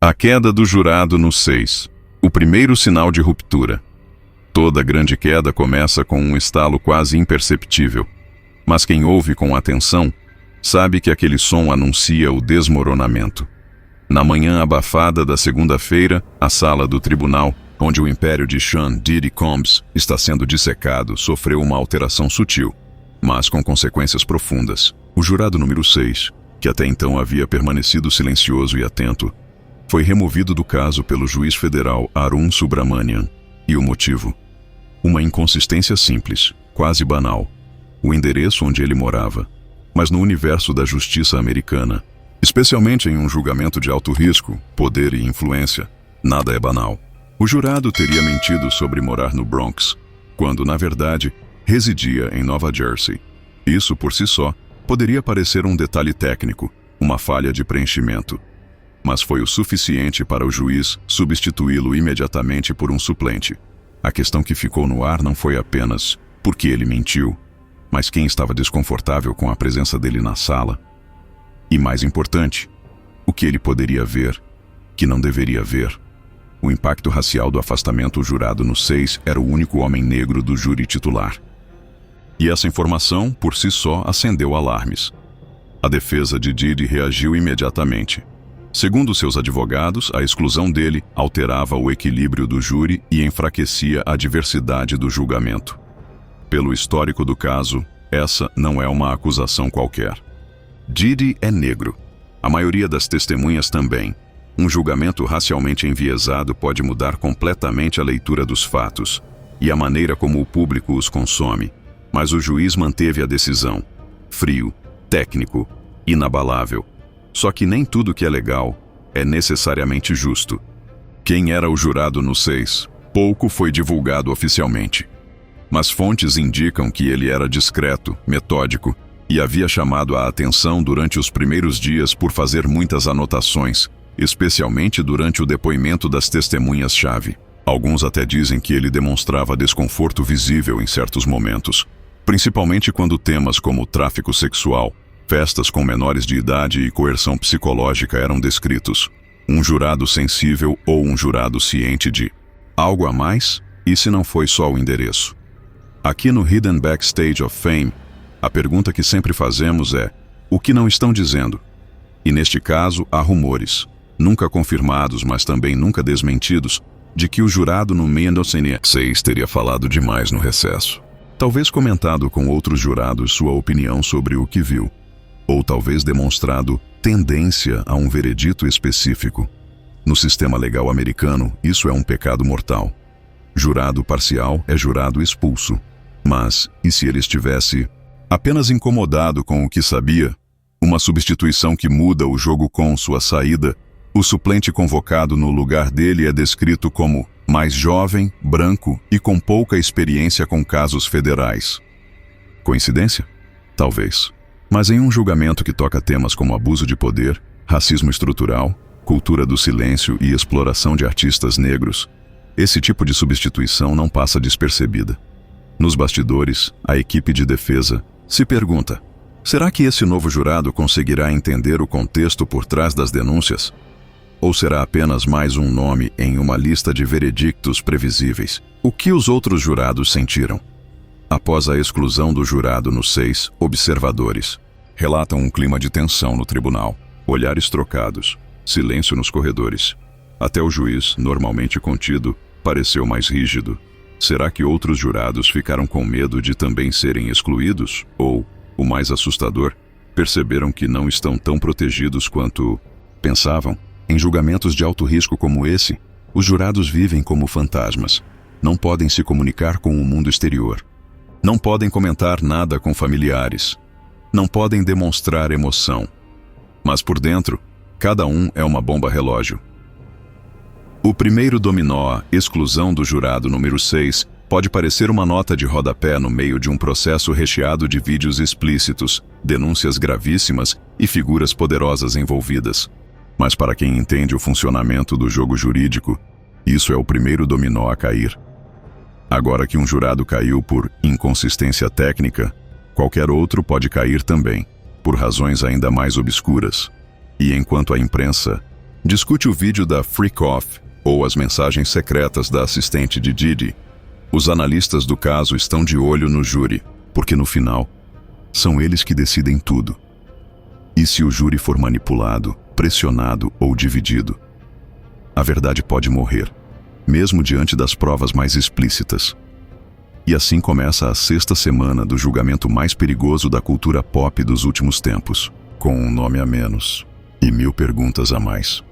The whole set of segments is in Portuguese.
A queda do jurado no 6. O primeiro sinal de ruptura. Toda grande queda começa com um estalo quase imperceptível. Mas quem ouve com atenção sabe que aquele som anuncia o desmoronamento. Na manhã abafada da segunda-feira, a sala do tribunal, onde o império de Sean Diddy Combs está sendo dissecado, sofreu uma alteração sutil, mas com consequências profundas. O jurado número 6, que até então havia permanecido silencioso e atento, foi removido do caso pelo juiz federal Arun Subramanian. E o motivo? Uma inconsistência simples, quase banal. O endereço onde ele morava. Mas no universo da justiça americana, especialmente em um julgamento de alto risco, poder e influência, nada é banal. O jurado teria mentido sobre morar no Bronx, quando, na verdade, residia em Nova Jersey. Isso, por si só, poderia parecer um detalhe técnico, uma falha de preenchimento. Mas foi o suficiente para o juiz substituí-lo imediatamente por um suplente. A questão que ficou no ar não foi apenas porque ele mentiu, mas quem estava desconfortável com a presença dele na sala. E mais importante, o que ele poderia ver, que não deveria ver. O impacto racial do afastamento. O jurado no 6 era o único homem negro do júri titular. E essa informação, por si só, acendeu alarmes. A defesa de Diddy reagiu imediatamente. Segundo seus advogados, a exclusão dele alterava o equilíbrio do júri e enfraquecia a diversidade do julgamento. Pelo histórico do caso, essa não é uma acusação qualquer. Diddy é negro. A maioria das testemunhas também. Um julgamento racialmente enviesado pode mudar completamente a leitura dos fatos e a maneira como o público os consome. Mas o juiz manteve a decisão. Frio, técnico, inabalável. Só que nem tudo que é legal é necessariamente justo. Quem era o jurado no 6? Pouco foi divulgado oficialmente. Mas fontes indicam que ele era discreto, metódico e havia chamado a atenção durante os primeiros dias por fazer muitas anotações, especialmente durante o depoimento das testemunhas-chave. Alguns até dizem que ele demonstrava desconforto visível em certos momentos, principalmente quando temas como tráfico sexual, festas com menores de idade e coerção psicológica eram descritos. Um jurado sensível ou um jurado ciente de algo a mais? E se não foi só o endereço? Aqui no Hidden Backstage of Fame, a pergunta que sempre fazemos é: o que não estão dizendo? E neste caso, há rumores, nunca confirmados, mas também nunca desmentidos, de que o jurado no 6 teria falado demais no recesso. Talvez comentado com outros jurados sua opinião sobre o que viu. Ou talvez demonstrado tendência a um veredito específico. No sistema legal americano, isso é um pecado mortal. Jurado parcial é jurado expulso. Mas, e se ele estivesse apenas incomodado com o que sabia? Uma substituição que muda o jogo com sua saída. O suplente convocado no lugar dele é descrito como mais jovem, branco e com pouca experiência com casos federais. Coincidência? Talvez. Mas em um julgamento que toca temas como abuso de poder, racismo estrutural, cultura do silêncio e exploração de artistas negros, esse tipo de substituição não passa despercebida. Nos bastidores, a equipe de defesa se pergunta: será que esse novo jurado conseguirá entender o contexto por trás das denúncias? Ou será apenas mais um nome em uma lista de veredictos previsíveis? O que os outros jurados sentiram? Após a exclusão do jurado no 6, observadores relatam um clima de tensão no tribunal, olhares trocados, silêncio nos corredores. Até o juiz, normalmente contido, pareceu mais rígido. Será que outros jurados ficaram com medo de também serem excluídos? Ou, o mais assustador, perceberam que não estão tão protegidos quanto pensavam? Em julgamentos de alto risco como esse, os jurados vivem como fantasmas. Não podem se comunicar com o mundo exterior. Não podem comentar nada com familiares. Não podem demonstrar emoção. Mas por dentro, cada um é uma bomba relógio. O primeiro dominó, a exclusão do jurado número 6, pode parecer uma nota de rodapé no meio de um processo recheado de vídeos explícitos, denúncias gravíssimas e figuras poderosas envolvidas. Mas para quem entende o funcionamento do jogo jurídico, isso é o primeiro dominó a cair. Agora que um jurado caiu por inconsistência técnica, qualquer outro pode cair também, por razões ainda mais obscuras. E enquanto a imprensa Discute o vídeo da Freak Off ou as mensagens secretas da assistente de Didi. Os analistas do caso estão de olho no júri, porque no final, são eles que decidem tudo. E se o júri for manipulado, pressionado ou dividido, a verdade pode morrer, mesmo diante das provas mais explícitas. E assim começa a 6ª semana do julgamento mais perigoso da cultura pop dos últimos tempos, com um nome a menos e 1000 perguntas a mais.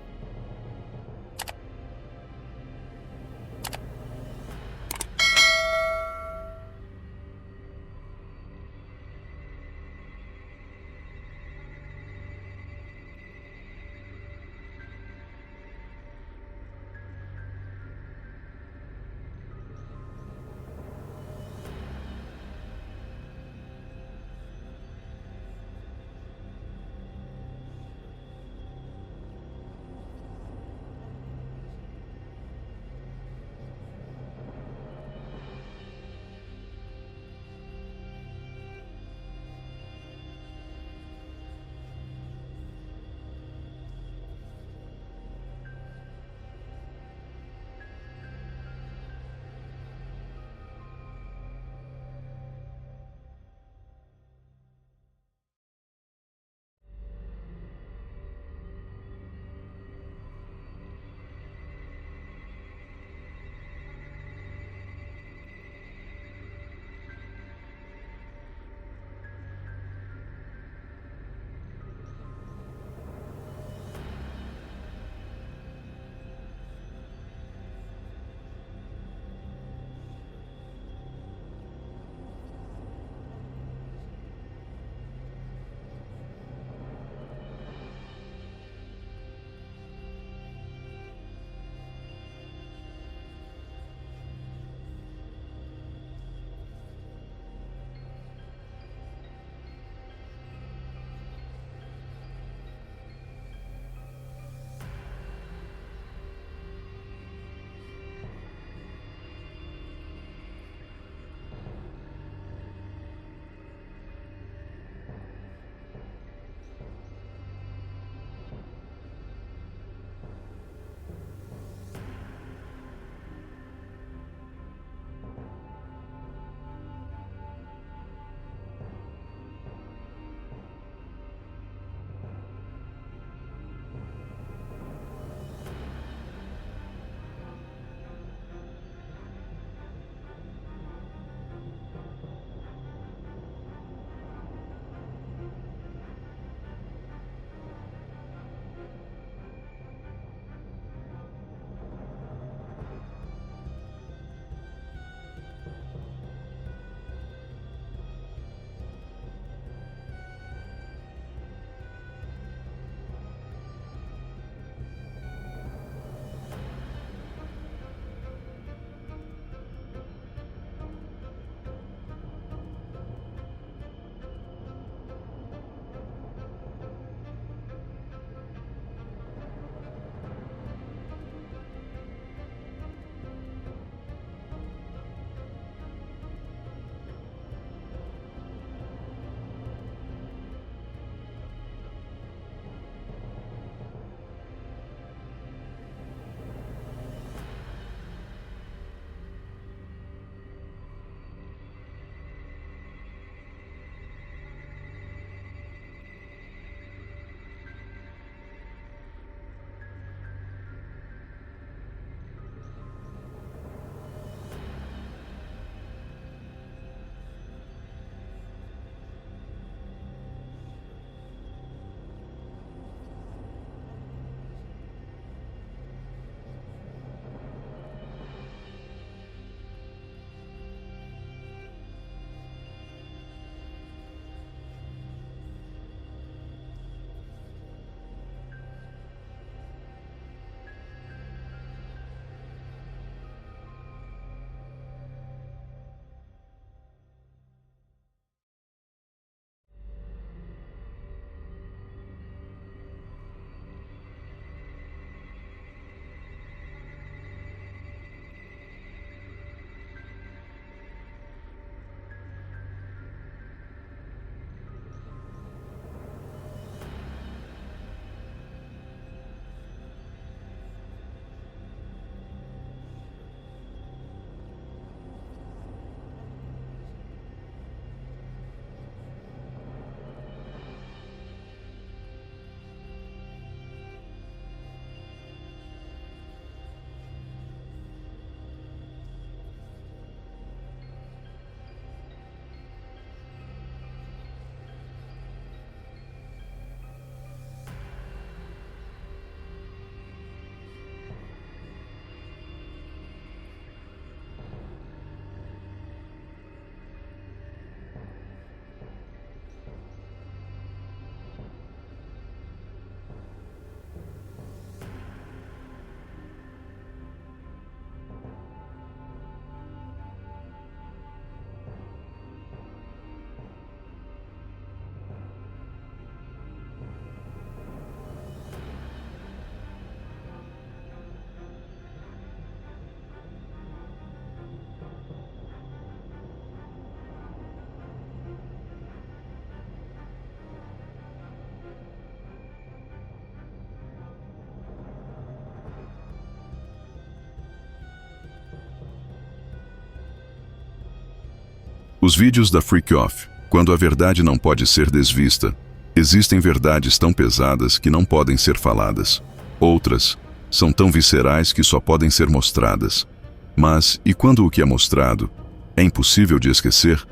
Os vídeos da Freak Off, quando a verdade não pode ser desvista. Existem verdades tão pesadas que não podem ser faladas. Outras são tão viscerais que só podem ser mostradas. Mas, e quando o que é mostrado é impossível de esquecer?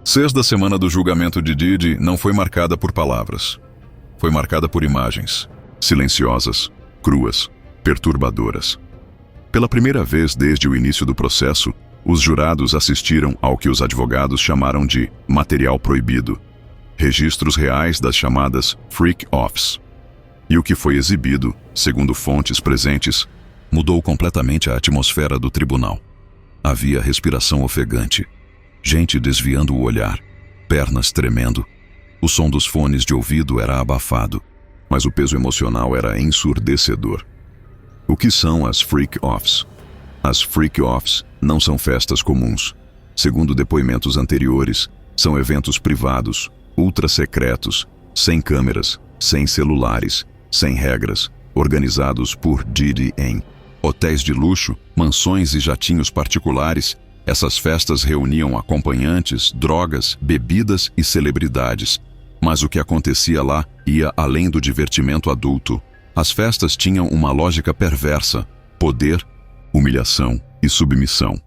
Sexta semana do julgamento de Didi não foi marcada por palavras. Foi marcada por imagens, silenciosas, cruas, perturbadoras. Pela primeira vez desde o início do processo, os jurados assistiram ao que os advogados chamaram de material proibido, registros reais das chamadas freak-offs. E o que foi exibido, segundo fontes presentes, mudou completamente a atmosfera do tribunal. Havia respiração ofegante, gente desviando o olhar, pernas tremendo. O som dos fones de ouvido era abafado, mas o peso emocional era ensurdecedor. O que são as freak-offs? As freak-offs não são festas comuns. Segundo depoimentos anteriores, são eventos privados, ultra secretos, sem câmeras, sem celulares, sem regras, organizados por Didi em hotéis de luxo, mansões e jatinhos particulares. Essas festas reuniam acompanhantes, drogas, bebidas e celebridades. Mas o que acontecia lá ia além do divertimento adulto. As festas tinham uma lógica perversa: poder, humilhação e submissão.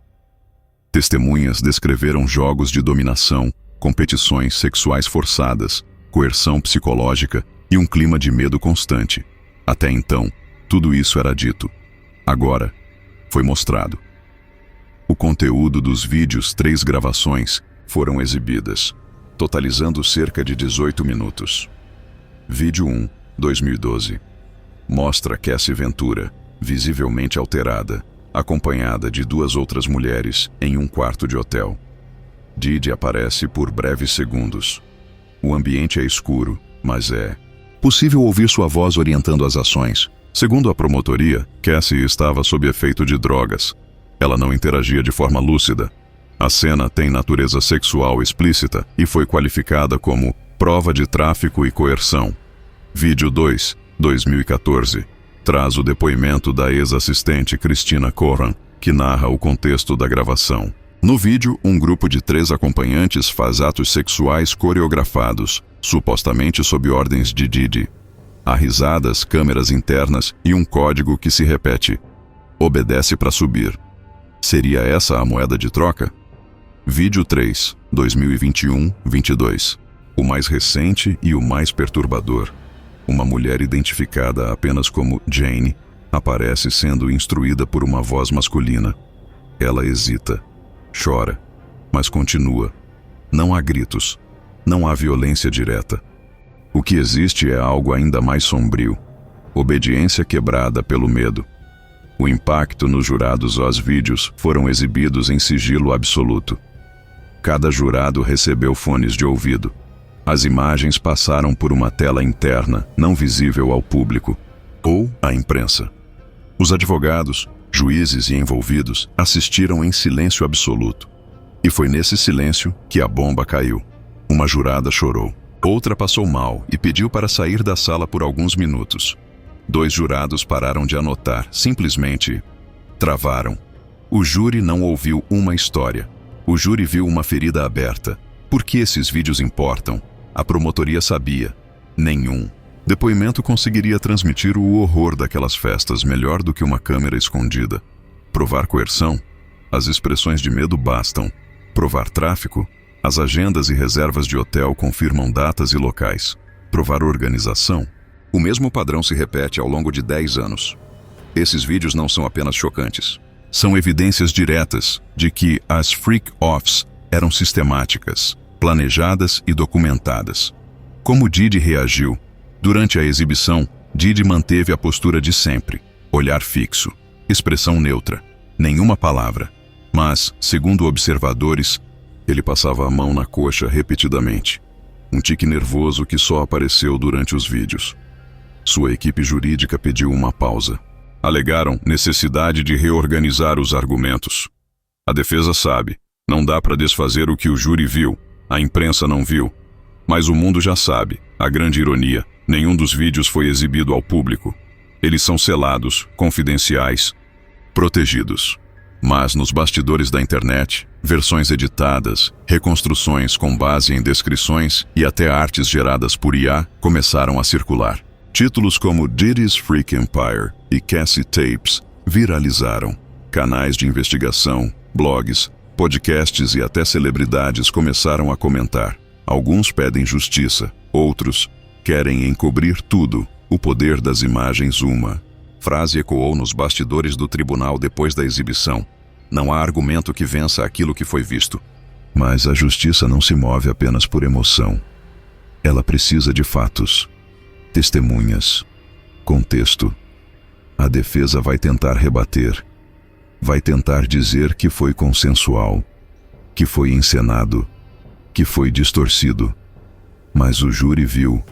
Testemunhas descreveram jogos de dominação, competições sexuais forçadas, coerção psicológica e um clima de medo constante. Até então, tudo isso era dito. Agora, foi mostrado. O conteúdo dos vídeos, 3 gravações, foram exibidas, totalizando cerca de 18 minutos. Vídeo 1, 2012. Mostra Cassie Ventura, visivelmente alterada, acompanhada de 2 outras mulheres em um quarto de hotel. Didi aparece por breves segundos. O ambiente é escuro, mas é possível ouvir sua voz orientando as ações. Segundo a promotoria, Cassie estava sob efeito de drogas. Ela não interagia de forma lúcida. A cena tem natureza sexual explícita e foi qualificada como prova de tráfico e coerção. Vídeo 2, 2014. Traz o depoimento da ex-assistente Christina Corran, que narra o contexto da gravação. No vídeo, um grupo de 3 acompanhantes faz atos sexuais coreografados, supostamente sob ordens de Didi. Há risadas, câmeras internas e um código que se repete: obedece para subir. Seria essa a moeda de troca? Vídeo 3, 2021-22. O mais recente e o mais perturbador. Uma mulher identificada apenas como Jane aparece sendo instruída por uma voz masculina. Ela hesita, chora, mas continua. Não há gritos, não há violência direta. O que existe é algo ainda mais sombrio: obediência quebrada pelo medo. O impacto nos jurados. Os vídeos foram exibidos em sigilo absoluto. Cada jurado recebeu fones de ouvido. As imagens passaram por uma tela interna, não visível ao público ou à imprensa. Os advogados, juízes e envolvidos assistiram em silêncio absoluto. E foi nesse silêncio que a bomba caiu. Uma jurada chorou. Outra passou mal e pediu para sair da sala por alguns minutos. 2 jurados pararam de anotar, simplesmente travaram. O júri não ouviu uma história. O júri viu uma ferida aberta. Por que esses vídeos importam? A promotoria sabia. Nenhum depoimento conseguiria transmitir o horror daquelas festas melhor do que uma câmera escondida. Provar coerção? As expressões de medo bastam. Provar tráfico? As agendas e reservas de hotel confirmam datas e locais. Provar organização? O mesmo padrão se repete ao longo de 10 anos. Esses vídeos não são apenas chocantes. São evidências diretas de que as freak-offs eram sistemáticas, planejadas e documentadas. Como Didi reagiu? Durante a exibição, Didi manteve a postura de sempre, olhar fixo, expressão neutra, nenhuma palavra. Mas, segundo observadores, ele passava a mão na coxa repetidamente. Um tique nervoso que só apareceu durante os vídeos. Sua equipe jurídica pediu uma pausa. Alegaram necessidade de reorganizar os argumentos. A defesa sabe, não dá para desfazer o que o júri viu, a imprensa não viu. Mas o mundo já sabe, a grande ironia, nenhum dos vídeos foi exibido ao público. Eles são selados, confidenciais, protegidos. Mas nos bastidores da internet, versões editadas, reconstruções com base em descrições e até artes geradas por IA começaram a circular. Títulos como Diddy's Freak Empire e Cassie Tapes viralizaram. Canais de investigação, blogs, podcasts e até celebridades começaram a comentar. Alguns pedem justiça, outros querem encobrir tudo. O poder das imagens. Uma frase ecoou nos bastidores do tribunal depois da exibição. Não há argumento que vença aquilo que foi visto. Mas a justiça não se move apenas por emoção. Ela precisa de fatos, testemunhas, contexto. A defesa vai tentar rebater. Vai tentar dizer que foi consensual, que foi encenado, que foi distorcido. Mas o júri viu.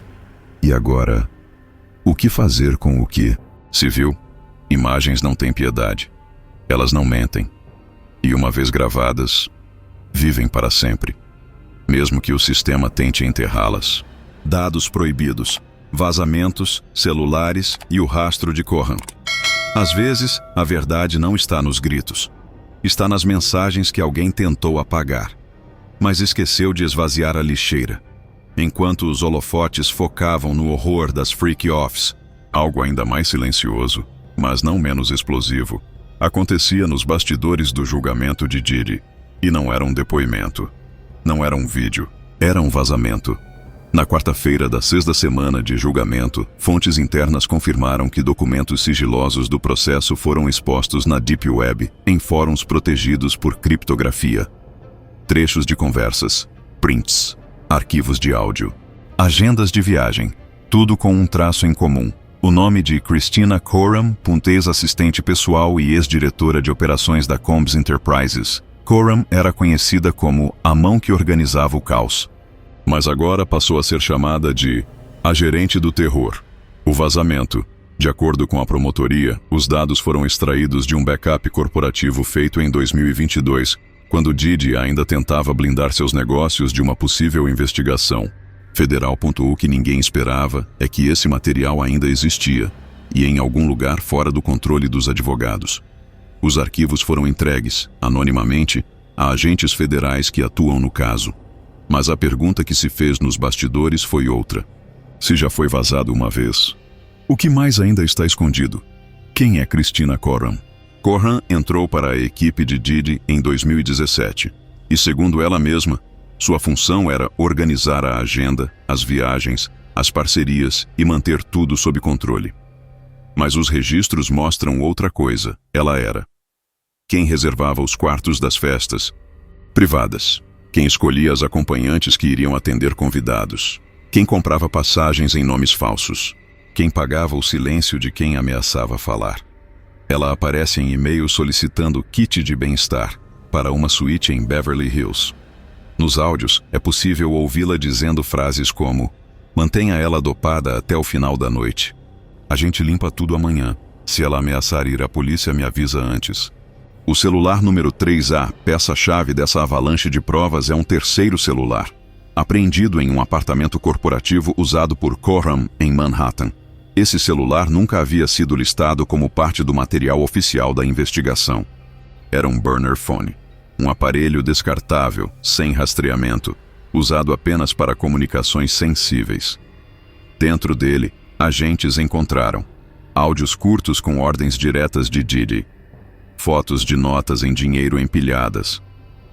E agora, o que fazer com o que se viu? Imagens não têm piedade. Elas não mentem. E uma vez gravadas, vivem para sempre. Mesmo que o sistema tente enterrá-las. Dados proibidos, vazamentos, celulares e o rastro de Coram. Às vezes, a verdade não está nos gritos. Está nas mensagens que alguém tentou apagar, mas esqueceu de esvaziar a lixeira. Enquanto os holofotes focavam no horror das freak-offs, algo ainda mais silencioso, mas não menos explosivo, acontecia nos bastidores do julgamento de Diddy. E não era um depoimento. Não era um vídeo. Era um vazamento. Na quarta-feira da sexta semana de julgamento, fontes internas confirmaram que documentos sigilosos do processo foram expostos na Deep Web, em fóruns protegidos por criptografia. Trechos de conversas, prints, arquivos de áudio, agendas de viagem, tudo com um traço em comum. O nome de Christina Coram, ex-assistente pessoal e ex-diretora de operações da Combs Enterprises. Coram era conhecida como a mão que organizava o caos. Mas agora passou a ser chamada de a gerente do terror. O vazamento. De acordo com a promotoria, os dados foram extraídos de um backup corporativo feito em 2022, quando Diddy ainda tentava blindar seus negócios de uma possível investigação federal. O que ninguém esperava é que esse material ainda existia, e em algum lugar fora do controle dos advogados. Os arquivos foram entregues, anonimamente, a agentes federais que atuam no caso. Mas a pergunta que se fez nos bastidores foi outra. Se já foi vazado uma vez, o que mais ainda está escondido? Quem é Christina Coram? Coram entrou para a equipe de Diddy em 2017, e segundo ela mesma, sua função era organizar a agenda, as viagens, as parcerias e manter tudo sob controle. Mas os registros mostram outra coisa. Ela era quem reservava os quartos das festas privadas, quem escolhia as acompanhantes que iriam atender convidados, quem comprava passagens em nomes falsos, quem pagava o silêncio de quem ameaçava falar. Ela aparece em e-mail solicitando kit de bem-estar para uma suíte em Beverly Hills. Nos áudios, é possível ouvi-la dizendo frases como: mantenha ela dopada até o final da noite. A gente limpa tudo amanhã. Se ela ameaçar ir à polícia, me avisa antes. O celular número 3A, peça-chave dessa avalanche de provas, é um terceiro celular, apreendido em um apartamento corporativo usado por Coram em Manhattan. Esse celular nunca havia sido listado como parte do material oficial da investigação. Era um burner phone, um aparelho descartável, sem rastreamento, usado apenas para comunicações sensíveis. Dentro dele, agentes encontraram áudios curtos com ordens diretas de Diddy, fotos de notas em dinheiro empilhadas,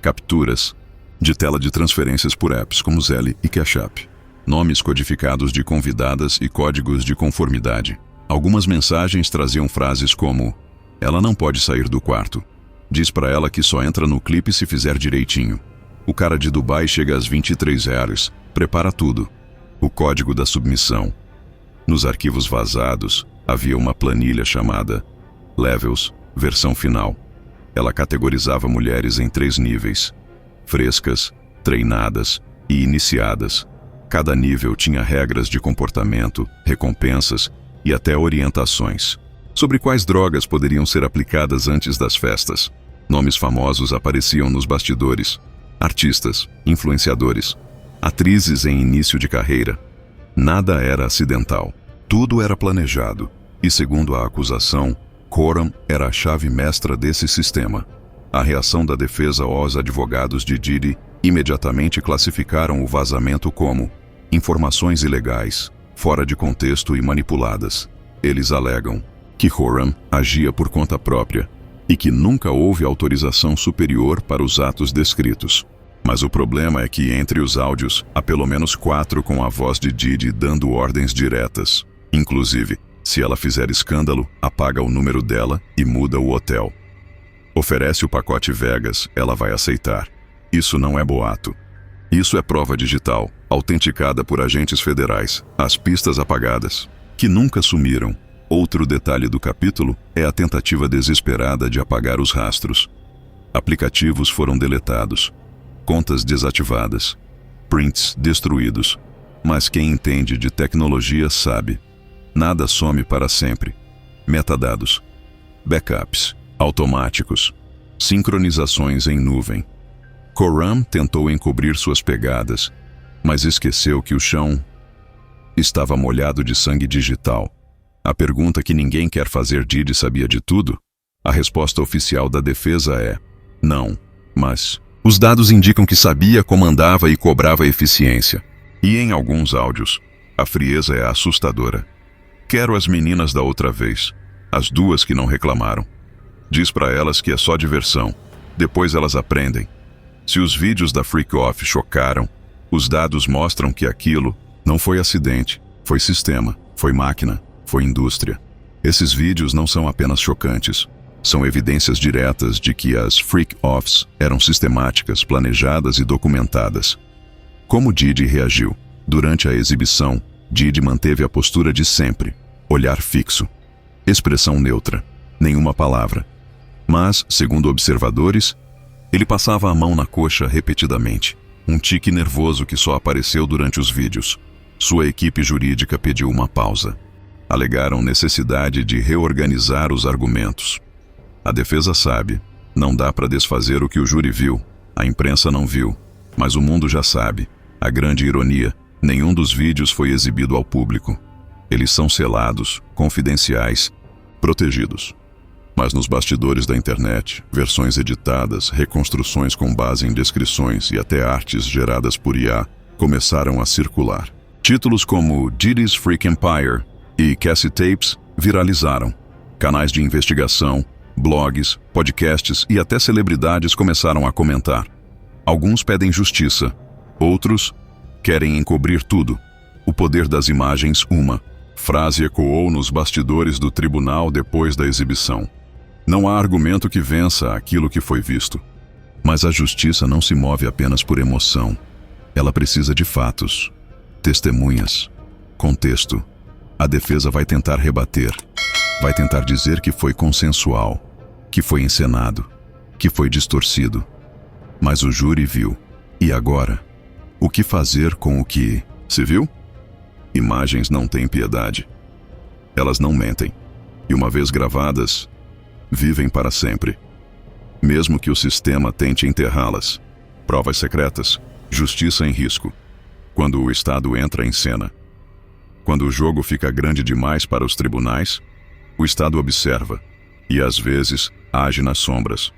capturas de tela de transferências por apps como Zelle e Cash App, nomes codificados de convidadas e códigos de conformidade. Algumas mensagens traziam frases como: ela não pode sair do quarto. Diz pra ela que só entra no clipe se fizer direitinho. O cara de Dubai chega às 23 horas, prepara tudo. O código da submissão. Nos arquivos vazados, havia uma planilha chamada Levels, versão final. Ela categorizava mulheres em 3 níveis: frescas, treinadas e iniciadas. Cada nível tinha regras de comportamento, recompensas e até orientações sobre quais drogas poderiam ser aplicadas antes das festas. Nomes famosos apareciam nos bastidores: artistas, influenciadores, atrizes em início de carreira. Nada era acidental. Tudo era planejado. E segundo a acusação, Coram era a chave mestra desse sistema. A reação da defesa aos advogados de Diddy imediatamente classificaram o vazamento como informações ilegais, fora de contexto e manipuladas. Eles alegam que Horan agia por conta própria e que nunca houve autorização superior para os atos descritos. Mas o problema é que entre os áudios há pelo menos 4 com a voz de Diddy dando ordens diretas. Inclusive, se ela fizer escândalo, apaga o número dela e muda o hotel. Oferece o pacote Vegas, ela vai aceitar. Isso não é boato. Isso é prova digital, autenticada por agentes federais, as pistas apagadas, que nunca sumiram. Outro detalhe do capítulo é a tentativa desesperada de apagar os rastros. Aplicativos foram deletados, contas desativadas, prints destruídos. Mas quem entende de tecnologia sabe. Nada some para sempre. Metadados, backups, automáticos, sincronizações em nuvem. Horan tentou encobrir suas pegadas, mas esqueceu que o chão estava molhado de sangue digital. A pergunta que ninguém quer fazer: Diddy sabia de tudo? A resposta oficial da defesa é não, mas os dados indicam que sabia, comandava e cobrava eficiência. E em alguns áudios, a frieza é assustadora. Quero as meninas da outra vez, as 2 que não reclamaram. Diz para elas que é só diversão, depois elas aprendem. Se os vídeos da Freak Off chocaram, os dados mostram que aquilo não foi acidente, foi sistema, foi máquina, foi indústria. Esses vídeos não são apenas chocantes, são evidências diretas de que as Freak Offs eram sistemáticas, planejadas e documentadas. Como Diddy reagiu? Durante a exibição, Diddy manteve a postura de sempre, olhar fixo, expressão neutra, nenhuma palavra. Mas, segundo observadores, ele passava a mão na coxa repetidamente, um tique nervoso que só apareceu durante os vídeos. Sua equipe jurídica pediu uma pausa. Alegaram necessidade de reorganizar os argumentos. A defesa sabe, não dá para desfazer o que o júri viu, a imprensa não viu, mas o mundo já sabe. A grande ironia, nenhum dos vídeos foi exibido ao público. Eles são selados, confidenciais, protegidos. Mas nos bastidores da internet, versões editadas, reconstruções com base em descrições e até artes geradas por IA começaram a circular. Títulos como Diddy's Freak Empire e Cassie Tapes viralizaram. Canais de investigação, blogs, podcasts e até celebridades começaram a comentar. Alguns pedem justiça, outros querem encobrir tudo. O poder das imagens, uma frase ecoou nos bastidores do tribunal depois da exibição. Não há argumento que vença aquilo que foi visto. Mas a justiça não se move apenas por emoção. Ela precisa de fatos, testemunhas, contexto. A defesa vai tentar rebater, vai tentar dizer que foi consensual, que foi encenado, que foi distorcido. Mas o júri viu. E agora? O que fazer com o que se viu? Imagens não têm piedade. Elas não mentem. E uma vez gravadas, vivem para sempre. Mesmo que o sistema tente enterrá-las. Provas secretas, justiça em risco. Quando o Estado entra em cena. Quando o jogo fica grande demais para os tribunais, o Estado observa e, às vezes, age nas sombras.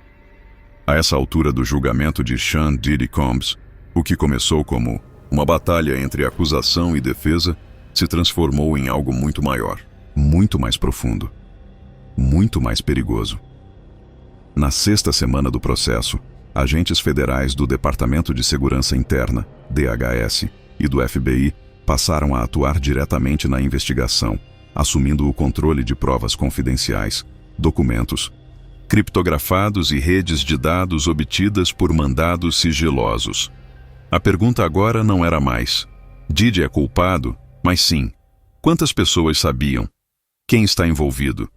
A essa altura do julgamento de Sean Diddy Combs, o que começou como uma batalha entre acusação e defesa se transformou em algo muito maior, muito mais profundo, muito mais perigoso. Na 6ª semana do processo, agentes federais do Departamento de Segurança Interna, DHS, e do FBI passaram a atuar diretamente na investigação, assumindo o controle de provas confidenciais, documentos, criptografados e redes de dados obtidas por mandados sigilosos. A pergunta agora não era mais: Diddy é culpado? Mas sim, quantas pessoas sabiam? Quem está envolvido?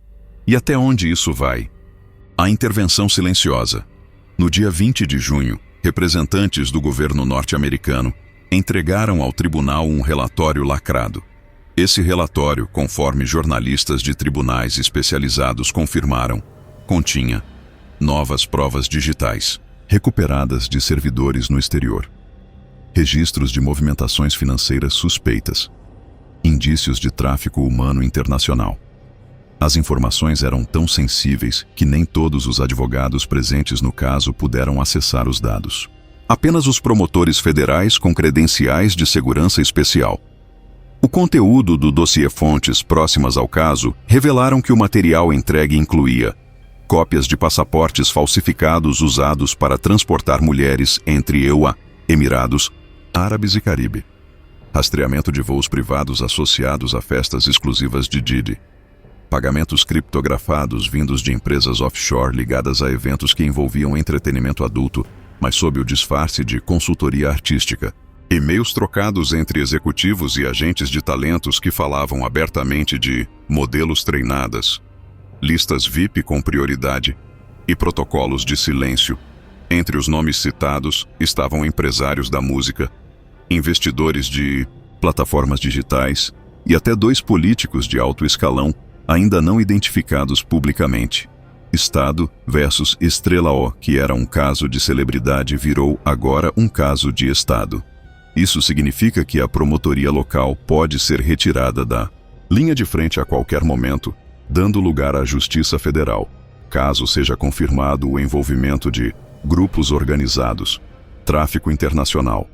E até onde isso vai? A intervenção silenciosa. No dia 20 de junho, representantes do governo norte-americano entregaram ao tribunal um relatório lacrado. Esse relatório, conforme jornalistas de tribunais especializados confirmaram, continha novas provas digitais, recuperadas de servidores no exterior, registros de movimentações financeiras suspeitas, indícios de tráfico humano internacional. As informações eram tão sensíveis que nem todos os advogados presentes no caso puderam acessar os dados. Apenas os promotores federais com credenciais de segurança especial. O conteúdo do dossiê fontes próximas ao caso revelaram que o material entregue incluía cópias de passaportes falsificados usados para transportar mulheres entre EUA, Emirados Árabes e Caribe, rastreamento de voos privados associados a festas exclusivas de Diddy, pagamentos criptografados vindos de empresas offshore ligadas a eventos que envolviam entretenimento adulto, mas sob o disfarce de consultoria artística, e-mails trocados entre executivos e agentes de talentos que falavam abertamente de modelos treinadas, listas VIP com prioridade e protocolos de silêncio. Entre os nomes citados estavam empresários da música, investidores de plataformas digitais e até 2 políticos de alto escalão ainda não identificados publicamente. Estado versus Estrela O, que era um caso de celebridade, virou agora um caso de Estado. Isso significa que a promotoria local pode ser retirada da linha de frente a qualquer momento, dando lugar à Justiça Federal, caso seja confirmado o envolvimento de grupos organizados, tráfico internacional,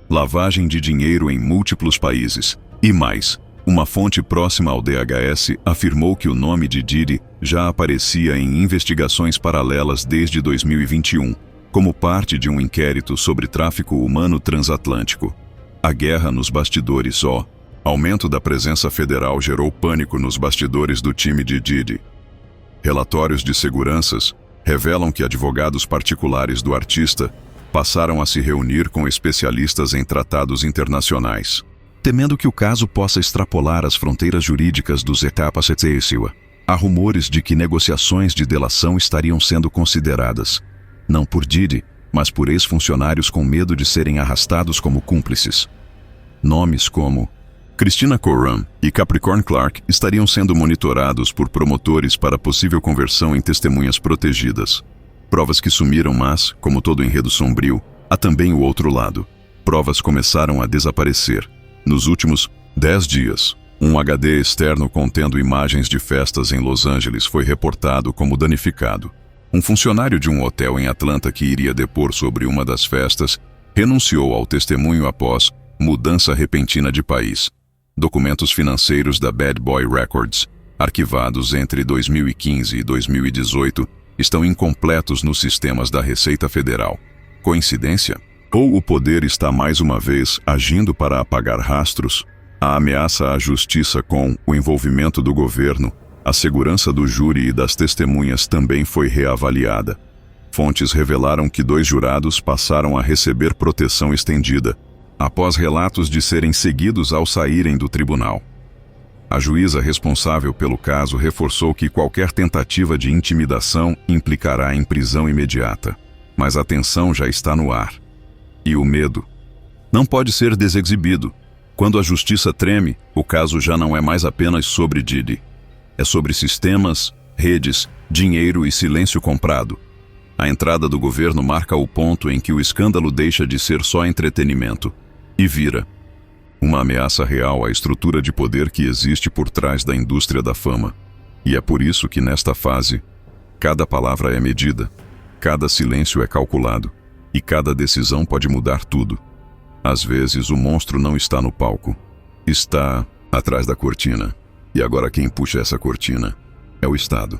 lavagem de dinheiro em múltiplos países e mais. Uma fonte próxima ao DHS afirmou que o nome de Diddy já aparecia em investigações paralelas desde 2021, como parte de um inquérito sobre tráfico humano transatlântico. A guerra nos bastidores. O aumento da presença federal gerou pânico nos bastidores do time de Diddy. Relatórios de seguranças revelam que advogados particulares do artista passaram a se reunir com especialistas em tratados internacionais, temendo que o caso possa extrapolar as fronteiras jurídicas dos etapas CTSIWA. Há rumores de que negociações de delação estariam sendo consideradas, não por Diddy, mas por ex-funcionários com medo de serem arrastados como cúmplices. Nomes como Christina Koran e Capricorn Clark estariam sendo monitorados por promotores para possível conversão em testemunhas protegidas. Provas que sumiram, mas, como todo enredo sombrio, há também o outro lado. Provas começaram a desaparecer. Nos últimos 10 dias, um HD externo contendo imagens de festas em Los Angeles foi reportado como danificado. Um funcionário de um hotel em Atlanta que iria depor sobre uma das festas renunciou ao testemunho após mudança repentina de país. Documentos financeiros da Bad Boy Records, arquivados entre 2015 e 2018, estão incompletos nos sistemas da Receita Federal. Coincidência? Ou o poder está mais uma vez agindo para apagar rastros? A ameaça à justiça com o envolvimento do governo, a segurança do júri e das testemunhas também foi reavaliada. Fontes revelaram que 2 jurados passaram a receber proteção estendida, após relatos de serem seguidos ao saírem do tribunal. A juíza responsável pelo caso reforçou que qualquer tentativa de intimidação implicará em prisão imediata. Mas a tensão já está no ar. E o medo não pode ser desexibido. Quando a justiça treme, o caso já não é mais apenas sobre Diddy. É sobre sistemas, redes, dinheiro e silêncio comprado. A entrada do governo marca o ponto em que o escândalo deixa de ser só entretenimento e vira uma ameaça real à estrutura de poder que existe por trás da indústria da fama. E é por isso que nesta fase, cada palavra é medida, cada silêncio é calculado. E cada decisão pode mudar tudo. Às vezes, o monstro não está no palco. Está atrás da cortina. E agora quem puxa essa cortina é o Estado.